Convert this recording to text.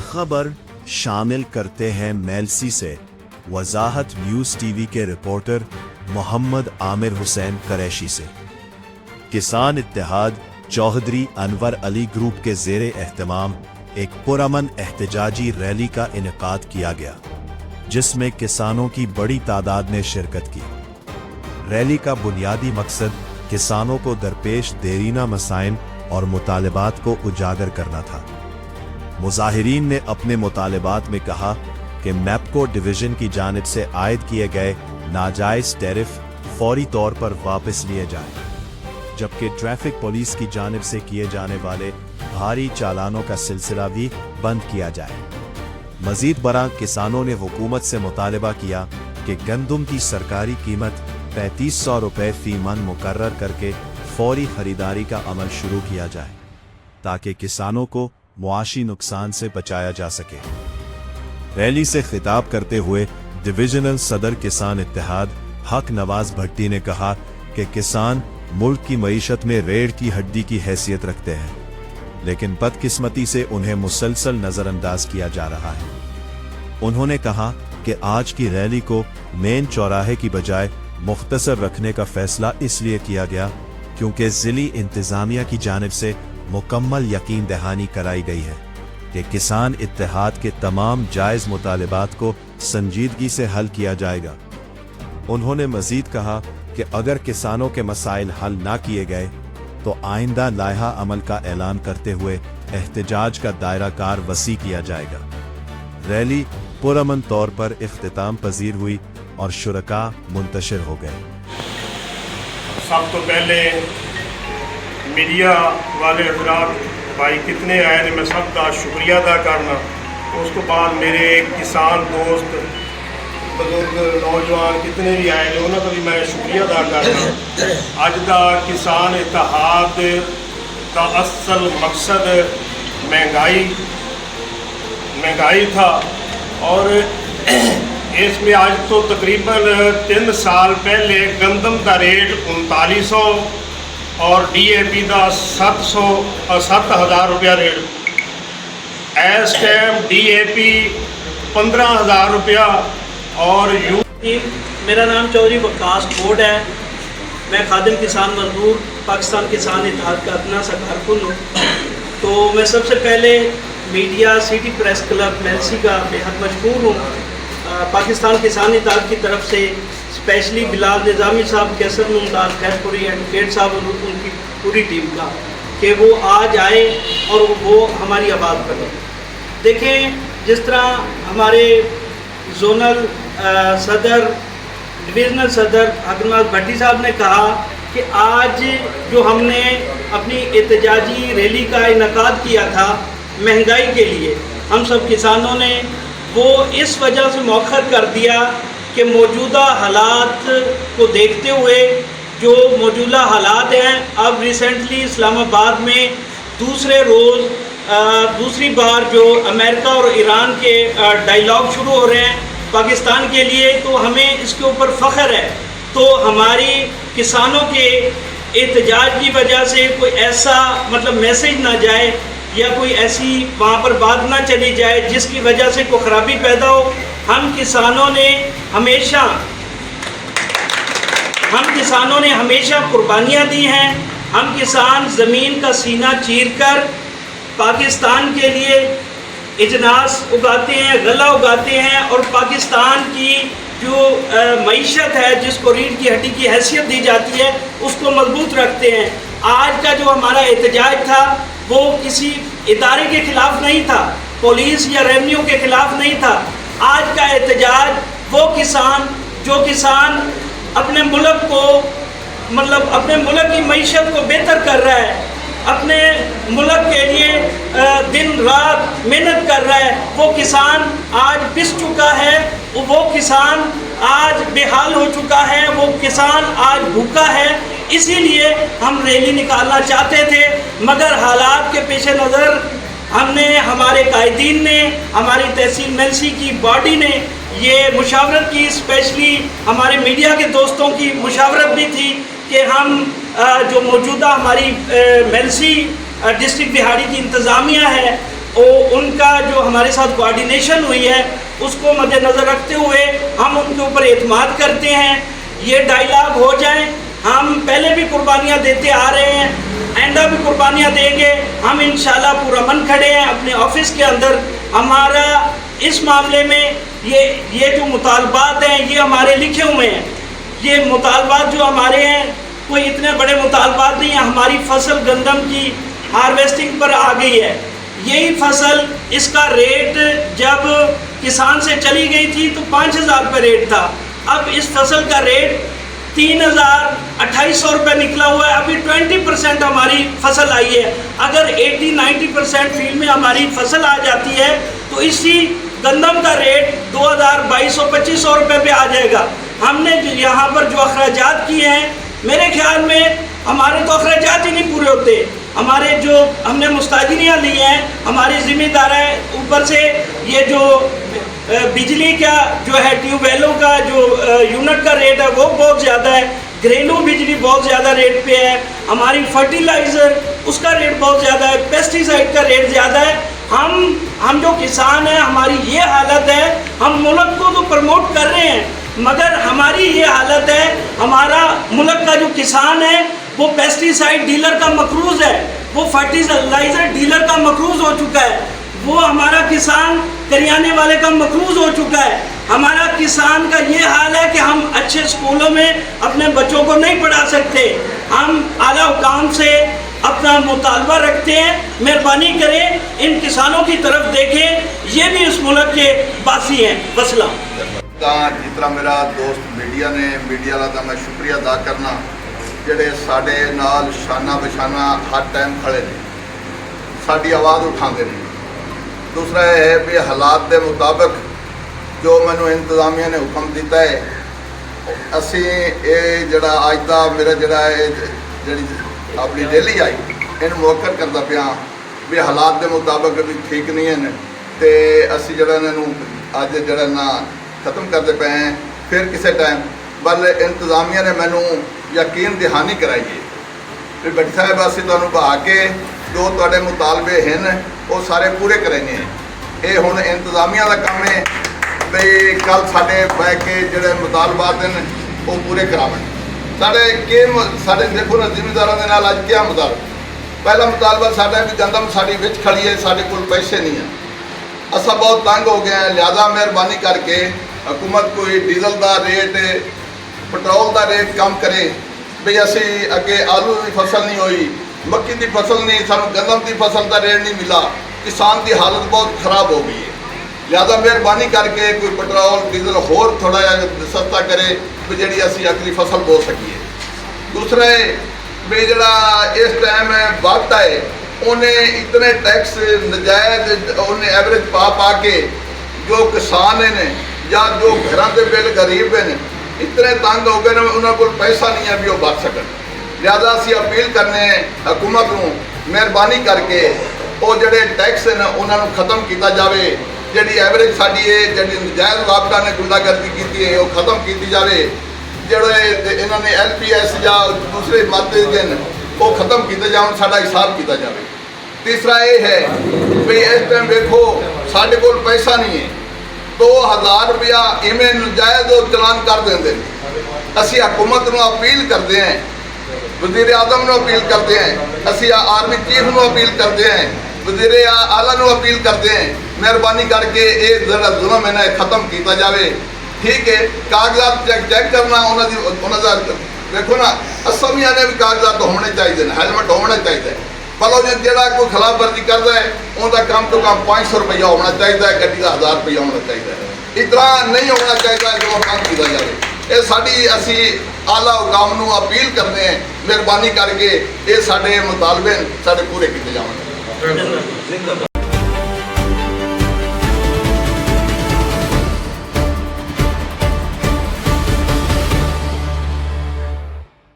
खबर शामिल करते हैं मेलसी से। वजाहत न्यूज़ टीवी के रिपोर्टर मोहम्मद आमिर हुसैन कुरैशी से। किसान इत्तेहाद चौधरी अनवर अली ग्रुप के ज़ेरे एहतमाम एक पुरअमन एहतजाजी रैली का इनेकाद किया गया, जिसमें किसानों की बड़ी तादाद ने शिरकत की। रैली का बुनियादी मकसद किसानों को दरपेश देरीना मसाइल और मुतालबात को उजागर करना था। मुजाहिरीन ने अपने मुतालबात में कहा कि मैपको डिवीजन की जानिब से आयद किए गए नाजायज़ टैरिफ फौरी तौर पर वापस लिए जाएं, जबकि ट्रैफिक पुलिस की जानिब से किए जाने वाले भारी चालानों का सिलसिला भी बंद किया जाए। मजीद बरा किसानों ने हुकूमत से मुतालबा किया कि गंदम की सरकारी कीमत 3500 रुपये फी मन मुकर्रर करके फौरी खरीदारी का अमल शुरू किया जाए, ताकि किसानों को मुआशी नुकसान से बचाया जा सके। रैली से खिताब करते हुए डिविजनल सदर किसान इत्तेहाद हक नवाज भट्टी ने कहा कि किसान मुल्क की मईशत में रीढ़ की हड्डी की हैसियत रखते हैं, लेकिन बदकिस्मती से उन्हें मुसलसल नजरअंदाज किया जा रहा है। उन्होंने कहा कि आज की रैली को मेन चौराहे की बजाय मुख्तसर रखने का फैसला इसलिए किया गया क्योंकि जिली इंतजामिया की जानिब से मुकम्मल यकीन दहानी कराई गई है कि किसान इत्तेहाद के तमाम जायज़ मुतालबात को संजीदगी से हल किया जाएगा। उन्होंने मजीद कहा कि अगर किसानों के मसाइल हल ना किए गए तो आइंदा लायहा अमल का ऐलान करते हुए एहतजाज का दायरा कार वसी किया जाएगा। रैली पुरअमन तौर पर इख्तिताम पजीर हुई और शुरका मुंतशिर हो गए। सब तो पहले मीडिया वाले हजरात भाई कितने आए ने मैं सबका शुक्रिया अदा करना। उस तो बाद मेरे किसान दोस्त बुजुर्ग नौजवान कितने भी आए ने उन्होंने भी मैं शुक्रिया अदा करना। अज का किसान इत्तेहाद का असल मकसद महंगाई था, और इसमें आज तो तकरीबन 3 साल पहले गंदम का रेट 3900 और DAP का 7,000 रुपया रेट। इस टाइम DAP 15,000 रुपया और मेरा नाम चौधरी वकास कोट है। मैं खादिम किसान मजदूर पाकिस्तान किसान इत्तेहाद का अपना सा कारकुन हूँ। तो मैं सबसे पहले media city press club Mailsi का बेहद मशहूर हूँ। पाकिस्तान किसान इत्तेहाद की तरफ से स्पेशली बिलाल निज़ामी साहब, कैसर मुमताज़ खैरपुरी, एडवोकेट साहब और उनकी पूरी टीम का कि वो आज आए और वो हमारी आवाज़ बने। देखें, जिस तरह हमारे जोनल सदर डिविजनल सदर हकनाज भट्टी साहब ने कहा कि आज जो हमने अपनी एहतजाजी रैली का इनेकाद किया था महंगाई के लिए, हम सब किसानों ने वो इस वजह से मौखर कर दिया कि मौजूदा हालात को देखते हुए जो मौजूदा हालात हैं, अब रिसेंटली इस्लामाबाद में दूसरी बार जो अमेरिका और ईरान के डायलॉग शुरू हो रहे हैं पाकिस्तान के लिए, तो हमें इसके ऊपर फ़ख्र है। तो हमारी किसानों के एहतजाज की वजह से कोई ऐसा मैसेज ना जाए या कोई ऐसी वहाँ पर बात ना चली जाए जिसकी वजह से कोई ख़राबी पैदा हो। हम किसानों ने हमेशा कुर्बानियाँ दी हैं। हम किसान ज़मीन का सीना चीरकर पाकिस्तान के लिए इजनास उगाते हैं, गला उगाते हैं, और पाकिस्तान की जो मईशत है जिसको रीढ़ की हड्डी की हैसियत दी जाती है उसको मजबूत रखते हैं। आज का जो हमारा एहतजाज था वो किसी इदारे के ख़िलाफ़ नहीं था, पुलिस या रेवेन्यू के ख़िलाफ़ नहीं था। आज का एहतजाज वो जो किसान अपने मुल्क को अपने मुल्क की मईशत को बेहतर कर रहा है, अपने मुल्क के लिए दिन रात मेहनत कर रहा है, वो किसान आज पिस चुका है, वो किसान आज बेहाल हो चुका है, वो किसान आज भूखा है। इसीलिए हम रैली निकालना चाहते थे, मगर हालात के पेश नज़र हमारे कायदीन ने, हमारी तहसील मेलसी की बॉडी ने ये मुशावरत की, स्पेशली हमारे मीडिया के दोस्तों की मुशावरत भी थी कि हम जो मौजूदा हमारी मेलसी डिस्ट्रिक्ट बिहाड़ी की इंतज़ामिया है उनका जो हमारे साथ कोऑर्डिनेशन हुई है उसको मद्देनज़र रखते हुए हम उनके ऊपर एतमाद करते हैं। ये डायलॉग हो जाए, हम पहले भी कुर्बानियाँ देते आ रहे हैं, आइंदा भी कुर्बानियाँ देंगे। हम इंशाल्लाह पूरा मन खड़े हैं अपने ऑफिस के अंदर। हमारा इस मामले में ये जो मुतालबात हैं ये हमारे लिखे हुए हैं। ये मुतालबात जो हमारे हैं कोई इतने बड़े मुतालबात नहीं है। हमारी फसल गंदम की हार्वेस्टिंग पर आ गई है। यही फसल, इसका रेट जब किसान से चली गई थी तो 5,000 रुपये रेट था। अब इस फसल का रेट 3,2800 रुपये निकला हुआ है। अभी 20% हमारी फसल आई है। अगर 80-90% फील्ड में हमारी फसल आ जाती है तो इसी गंदम का रेट 2,200-2,500 रुपये पे आ जाएगा। हमने यहाँ पर जो अखराजात किए हैं, मेरे ख्याल में हमारे तो अखराजात ही नहीं पूरे होते। हमारे जो हमने मुस्ताजिनियाँ ली हैं, हमारी ज़िम्मेदार है। ऊपर से ये जो बिजली का जो है ट्यूबवेलों का जो यूनिट का रेट है वो बहुत ज़्यादा है। घरेलू बिजली बहुत ज़्यादा रेट पे है। हमारी फर्टिलाइज़र उसका रेट बहुत ज़्यादा है। पेस्टिसाइड का रेट ज़्यादा है। हम जो किसान हैं, हमारी ये हालत है। हम मुल्क को तो प्रमोट कर रहे हैं मगर हमारी ये हालत है। हमारा मुल्क का जो किसान है वो पेस्टिसाइड डीलर का मकरूज़ है, वो फर्टिलाइज़र डीलर का मकरूज़ हो चुका है। वो हमारा किसान करियाने वाले का मकरूज़ हो चुका है। हमारा किसान का ये हाल है कि हम अच्छे स्कूलों में अपने बच्चों को नहीं पढ़ा सकते। हम आला हुकाम से अपना मुतालबा रखते हैं, मेहरबानी करें इन किसानों की तरफ देखें। ये भी इस मुल्क के वासी हैं। वसलाम। जिस तरह मेरा दोस्त मीडिया का मैं शुक्रिया अदा करना ਜਿਹੜੇ ਸਾਡੇ ਨਾਲ ਸ਼ਾਨਾ ਬਸ਼ਾਨਾ ਹਰ ਟਾਈਮ ਖੜੇ ਨੇ, ਸਾਡੀ ਆਵਾਜ਼ ਉਠਾਉਂਦੇ ਨੇ। ਦੂਸਰਾ ਇਹ ਹੈ ਵੀ ਹਾਲਾਤ ਦੇ ਮੁਤਾਬਕ ਜੋ ਮੈਨੂੰ ਇੰਤਜ਼ਾਮੀਆ ਨੇ ਹੁਕਮ ਦਿੱਤਾ ਹੈ, ਅਸੀਂ ਇਹ ਜਿਹੜਾ ਅੱਜ ਦਾ ਮੇਰਾ ਜਿਹੜਾ ਜਿਹੜੀ ਆਪਣੀ ਡੇਲੀ ਆਈ ਇਹਨੂੰ ਮੁਅੱਕਰ ਕਰਦਾ ਪਿਆ ਵੀ ਹਾਲਾਤ ਦੇ ਮੁਤਾਬਕ ਵੀ ਠੀਕ ਨਹੀਂ ਹਨ ਤੇ ਅਸੀਂ ਜਿਹੜਾ ਇਹਨਾਂ ਨੂੰ ਅੱਜ ਜਿਹੜਾ ਨਾ ਖਤਮ ਕਰਦੇ ਪਏ ਹਾਂ। ਫਿਰ ਕਿਸੇ ਟਾਈਮ बल इंतजामिया ने मैनू यकीन दहानी कराई है कि भट्टी साहब असीं तुहानूं बहा के जो तुहाडे मुतालबे हैं वो सारे पूरे करेंगे। ये हुण इंतजामिया का काम है बई कल साडे बह के जिहड़े मुतालबात हैं वो पूरे करावन। साडे देखो ना जिमीदारां दे नाल अज क्या मुतालबा। पहला मुतालबा साडा भी गंदम साडी विच खड़ी है, साडे कोल पैसे नहीं है, असां बहुत तंग हो गए हैं। लिहाजा मेहरबानी करके हुकूमत कोई डीजल का रेट पेट्रोल का रेट कम करे। भी असी अगे आलू की फसल नहीं हुई, मक्की की फसल नहीं, सानू गंदम की फसल का रेट नहीं मिला, किसान की हालत बहुत खराब हो गई है। लिहाजा मेहरबानी करके कोई पेट्रोल डीजल होर थोड़ा जिहा सस्ता करे भी जी असी अगली फसल बो सकीए। दूसरा भी जरा इस टाइम वक्त है उन्हें इतने टैक्स नजायज़ उन्हें एवरेज पा के जो किसान हैं या जो घर के बिल गरीब हैं इतने तंग हो गए उन्होंने को पैसा नहीं है भी वो बच सकन। लिहाजा असी अपील करने हुकूमत को मेहरबानी करके वो जोड़े टैक्स हैं उन्होंने खत्म किया जाए। जी एवरेज साड़ी है जी नजायज़ लाभटा ने गुंडागर्दी की है वो खत्म की जाए। जोड़े इन्होंने LPS या दूसरे मत हैं वो खत्म किए जाए, साड़ा हिसाब किया जाए। तीसरा ये है भी इस टाइम देखो साढ़े को पैसा नहीं है, 2000 रुपया इवें नजायज़ चलान कर देंगे। असी हुकूमत को अपील करते हैं, वज़ीर आज़म को अपील करते हैं, असी आर्मी चीफ को अपील करते हैं, वज़ीर आला को अपील करते हैं मेहरबानी करके ये जरा जुल्म है ना खत्म किया जाए। ठीक है, कागजात चेक करना उन्होंने देखो ना असमिया ने भी कागजात होने चाहिए, हेलमेट होना चाहिए। भलो जो जोड़ा कोई खिलाफ वर्जी करता है उनका कम तो कम 500 रुपया होना चाहिए, गड्डी का 1000 रुपया होना चाहिए। इतना नहीं होना चाहिए जो काम किया जाए। ये साड़ी असी आला हुकाम को अपील करते हैं मेहरबानी करके ये साढ़े मुतालबे साढ़े पूरे किए जाए।